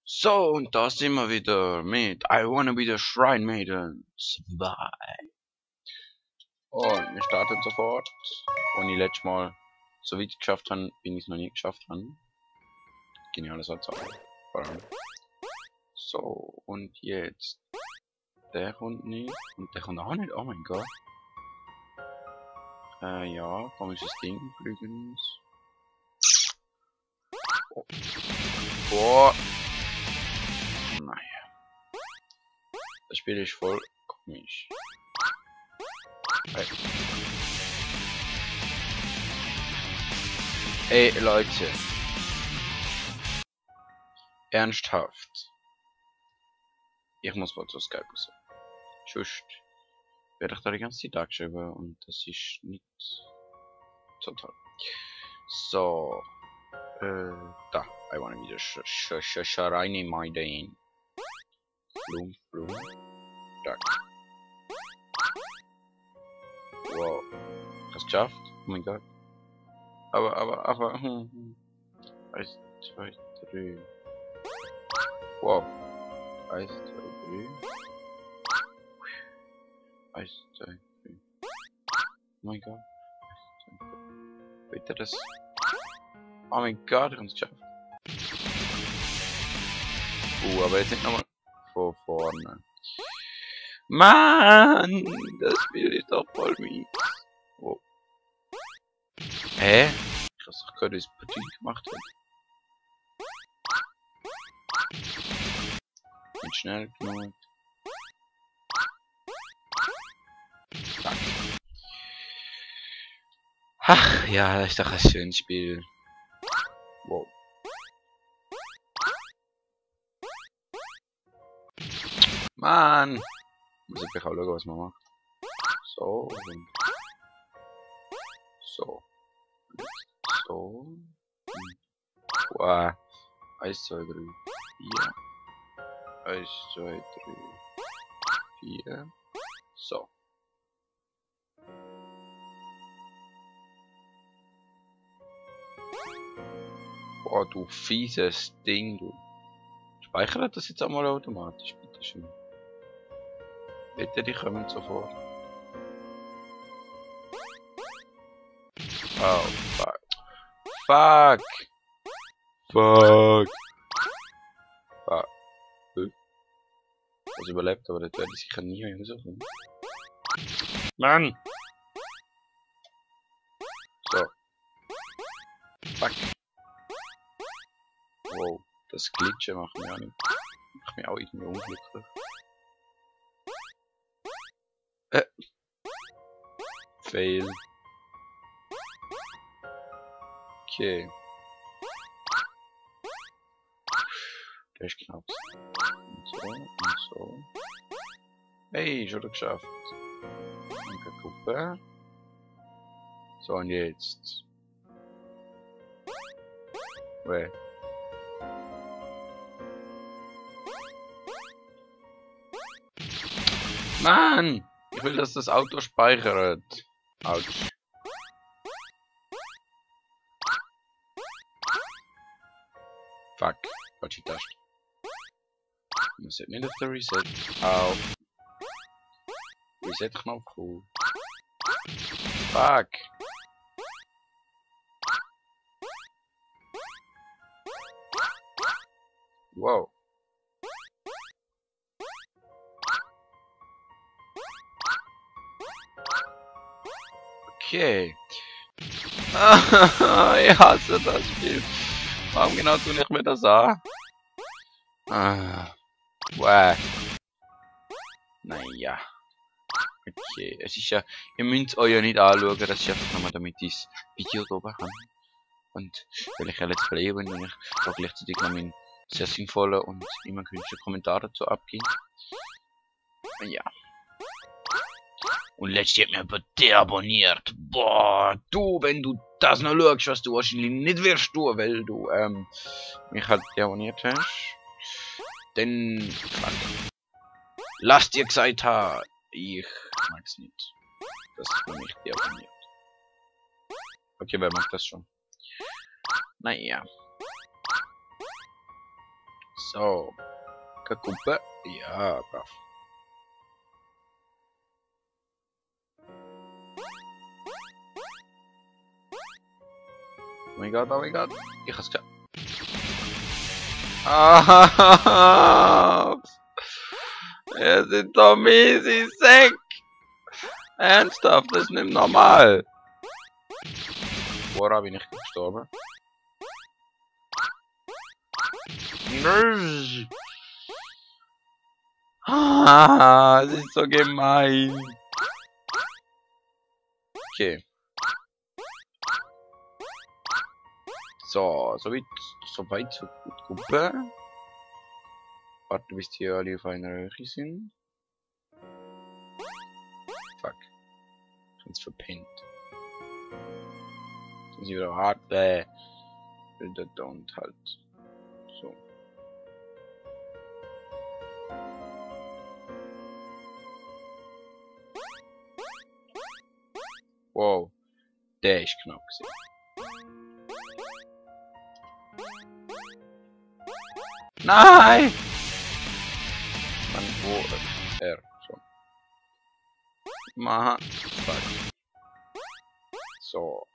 So, und da sind wir wieder mit I Wanna Be the Shrine Maiden 2. Und wir starten sofort. Und ich letztes Mal so weit geschafft habe, bin ich es noch nie geschafft habe. Geniales Satz. Vor allem. So, und jetzt. Der kommt nicht. Und der kommt auch nicht. Oh mein Gott. Ja, komisches Ding übrigens. Oh. Boah. Naja. Das Spiel ist voll komisch. Hey. Ey, Leute. Ernsthaft. Ich muss mal zu Skype sagen. Sonst werde ich da die ganze Zeit angeschrieben und das ist nicht so toll. So. Da. I wanna be the Shrine Maiden. Blum. Da. Wow. Hast du geschafft? Oh mein Gott. Aber. 1, 2, 3. Wow. 1, 2, 3. 1, 2, 3. Oh mein Gott. Bitte das. Oh mein Gott, ich hab's geschafft. Aber jetzt nicht nochmal vor vorne. Mann! Das Spiel ist doch voll mies. Oh. Hä? Ich hab's doch gehört, wie es Partie gemacht hat. Nicht schnell genug. Zack. Ach ja, das ist doch ein schönes Spiel. Wow. Mann! Muss ich gleich auch schauen, was man macht. So. Und so. Und so. Wow. 1, 2, 3, 4. 1, 2, 3, 4. So. Boah, du fieses Ding, du. Speichert das jetzt einmal automatisch, bitteschön. Bitte, die kommen sofort. Oh, fuck. Fuck! Fuck! Fuck. Was überlebt, aber das werde ich sicher nie mehr suchen. Mann! So. Fuck. Wow, das Glitchen macht mich auch nicht. Macht mich auch irgendwie unglücklich. Fail. Okay. Der ist knapp. Und so. Hey, schon geschafft. Danke, Gruppe. So, und jetzt. Wait. Mann! Ich will, dass das Auto speichert. Autsch. Fuck. Falsche Taste. Man sollte nicht auf der Reset. Au. Reset-Knopf. Cool. Fuck. Wow. Okay. Ich hasse das Spiel. Warum genau tue ich mir das an? Wow. Naja. Okay. Es ist ja. Ihr müsst euch ja nicht anschauen, das ist einfach nochmal, damit ich das Video da oben habe. Und weil ich ja Let's Play bin und ich da gleichzeitig noch meinen sehr sinnvollen und immer künstlichen Kommentar dazu abgeben. Ja. Und letztens hat mir jemand deabonniert. Boah, du, wenn du das noch schaust, was du wahrscheinlich nicht wirst tun, weil du mich halt deabonniert hast. Dann, fuck. Lass dir gesagt haben, ich mag's nicht, dass man mich deabonniert. Okay, wer mag das schon? Naja. So. Kakuppe. Ja, brav. Oh mein Gott, oh mein Gott. Ich hab's geschafft. Ah, wir sind doch easy Sack. Ernsthaft, das ist nicht normal. Vorher bin ich gestorben. Ah, das ist so gemein. Okay. So, soweit so gut Gruppe. Warte, bis die alle auf einer Höhe sind. Fuck. Ich hab's verpennt. Jetzt muss ich wieder hart, Bilder da und halt. So. Wow. Der ist knapp gewesen. Nein! Mann, wo? So. Mann. Fuck. So.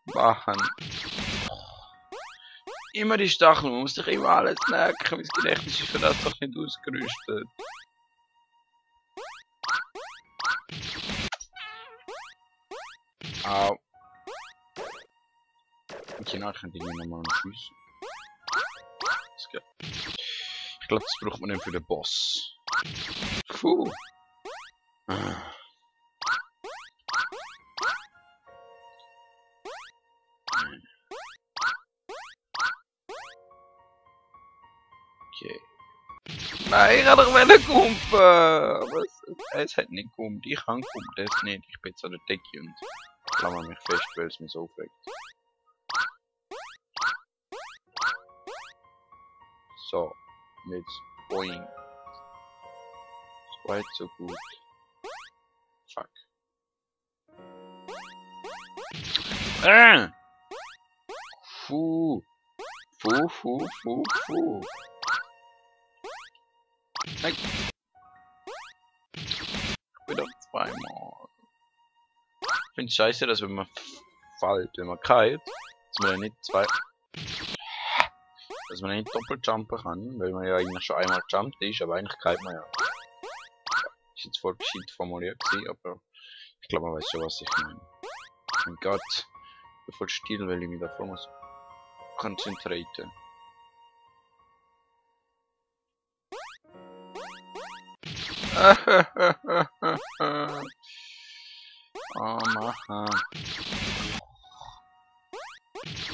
Machen. Immer die Stacheln, man muss doch immer alles merken. Mein Gedächtnis ist für das doch nicht ausgerüstet. Au. Okay, nachher kann ich mir nochmal schiessen. Ich glaube, das braucht man nicht für den Boss. Puh. Okay. Nein, ich kann doch kumpen. Aber es hat nicht kumpt. Ich kann kumpen, das nicht. Ich bin jetzt an der Decke und klammer mich fest, weil es mich so aufregt. So, mit Boing. So weit, so gut. Fuck. Puh. Puh. Nein. Ich bin doch zweimal. Ich finde es scheiße, dass wenn man fällt, wenn man kalt, dass man dann nicht dass man nicht doppelt jumpen kann, weil man ja eigentlich schon einmal jumpt ist, aber eigentlich kalt man ja. Ist jetzt voll gescheit formuliert gewesen, aber ich glaube, man weiß schon, was ich meine. Mein Gott, ich bin voll still, weil ich mich davor muss konzentrieren. Oh, machen.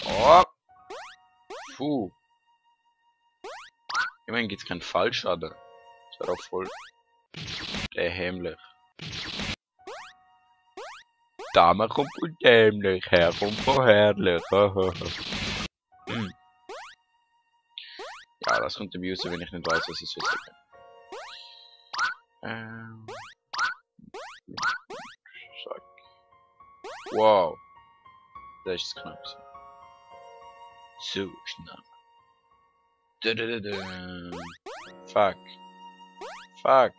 Oh. Puh. Immerhin gibt's keinen Fallschaden. Das wäre auch voll dämlich. Dame kommt von dämlich, Herr kommt von herrlich. Ja, das kommt dabei raus, wenn ich nicht weiß, was ich so sage. Zack. Wow. Das ist knapp. So knapp. Fuck. Fuck.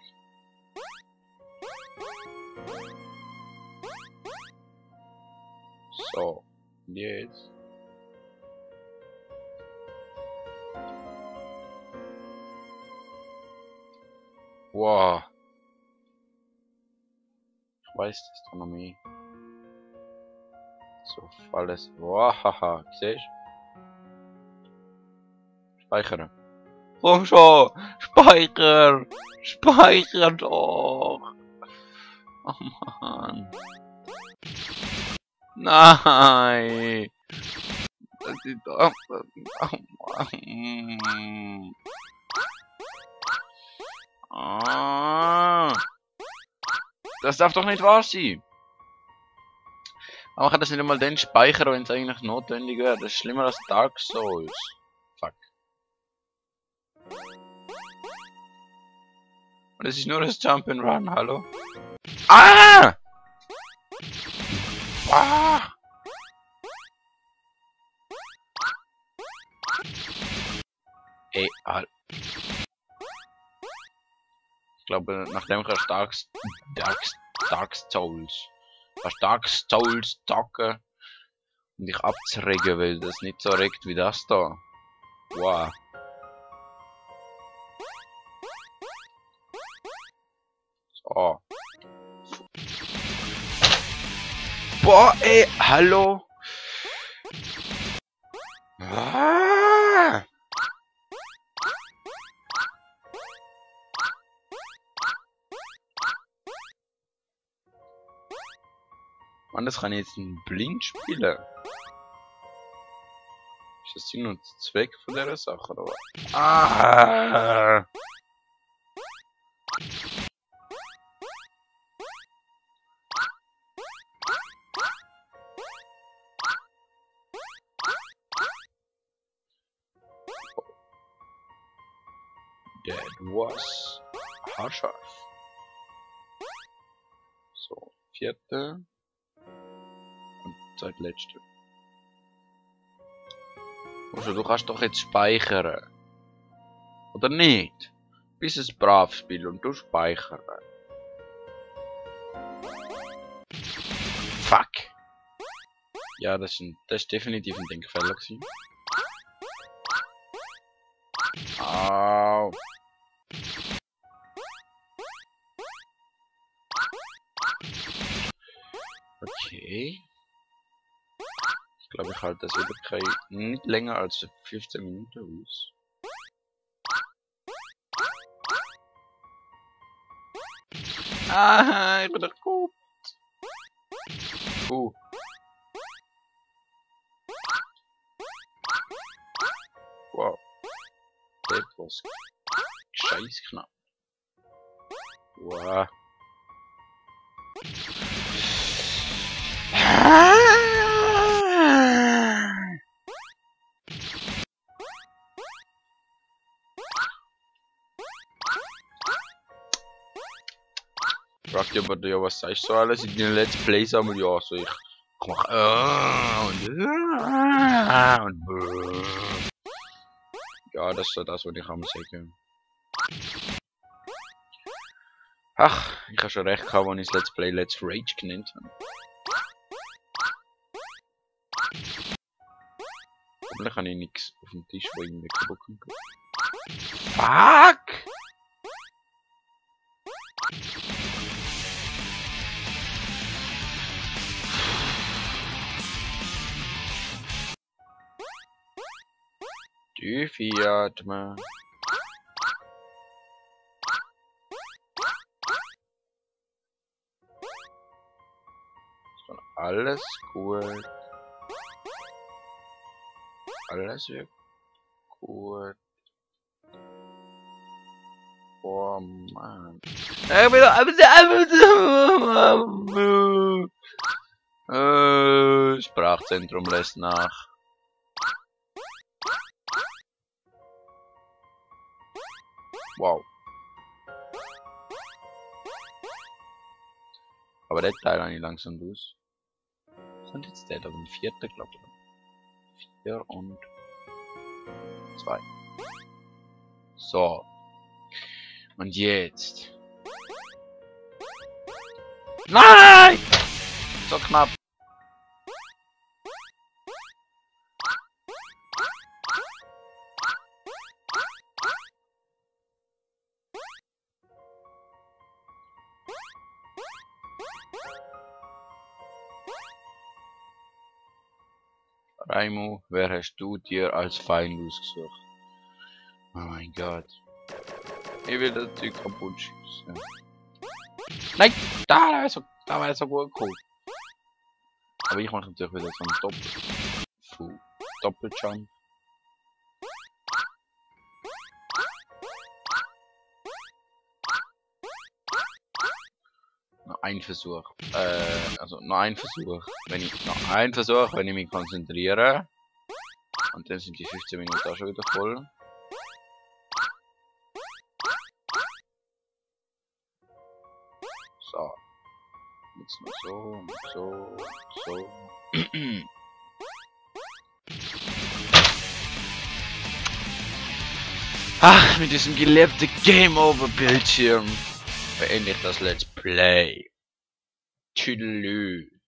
So. Jetzt. Wow. Ich weiß das doch noch mehr. So, alles. Wow, haha. Siehst du? Speichern. Komm schon! Speichern! Speichern doch! Oh Mann. Nein! Das ist doch... Oh Mann. Ah. Das darf doch nicht wahr sein! Aber kann das nicht einmal den speichern, wenn es eigentlich notwendig wäre? Das ist schlimmer als Dark Souls. Fuck. Und es ist nur das Jump'n'Run, hallo? Ah! Ah! Ey, Ah, ich glaube, nachdem ich Dark Souls tacken und dich abzuregen, weil das nicht so regt wie das da. Wow. So. Boah, ey, hallo. Ah. Mann, das kann ich jetzt in blind spielen. Ist das Sinn und Zweck von dieser Sache, oder was? Ah! That was haarscharf. So, vierte. Und zweitletzte. Also, du kannst doch jetzt speichern. Oder nicht? Bis ein braves Spiel und du speichern. Fuck. Ja, das ist definitiv ein Denkfehler gewesen. Au. Okay. Ich glaube, ich halte das wieder nicht länger als 15 Minuten aus. Ah, ich bin doch gut. Wow. Das was scheiß knapp. Wow. Fragt ihr aber, ja, was sagst du alles in den Let's Plays? Aber ja, so ich mach und ja, das ist so das, was ich am sagen. Ach, ich habe schon recht gehabt, als ich das Let's Play Let's Rage genannt habe. Hoffentlich habe ich nichts auf dem Tisch, wo irgendwie kaputt kann. Fuck! Tief atmen. Alles gut. Alles wird gut. Oh Mann. Sprachzentrum lässt nach. Wow. Aber der Teil habe ich langsam durch. Was sind jetzt der da? Den vierten, glaube ich. 4 und 2. So. Und jetzt. Nein! So knapp. Raimo, wer hast du dir als Feind ausgesucht? Oh mein Gott. Ich will das Zeug kaputt schießen. Nein! Da war so gut gekommen. Aber ich mache natürlich wieder so einen Doppeljump. Noch ein Versuch. Also noch ein Versuch. Wenn ich mich konzentriere. Und dann sind die 15 Minuten auch schon wieder voll. So. Jetzt noch so und so und so. Ach, mit diesem gelebten Game Over Bildschirm beende ich das Let's Play. Tschüdelü.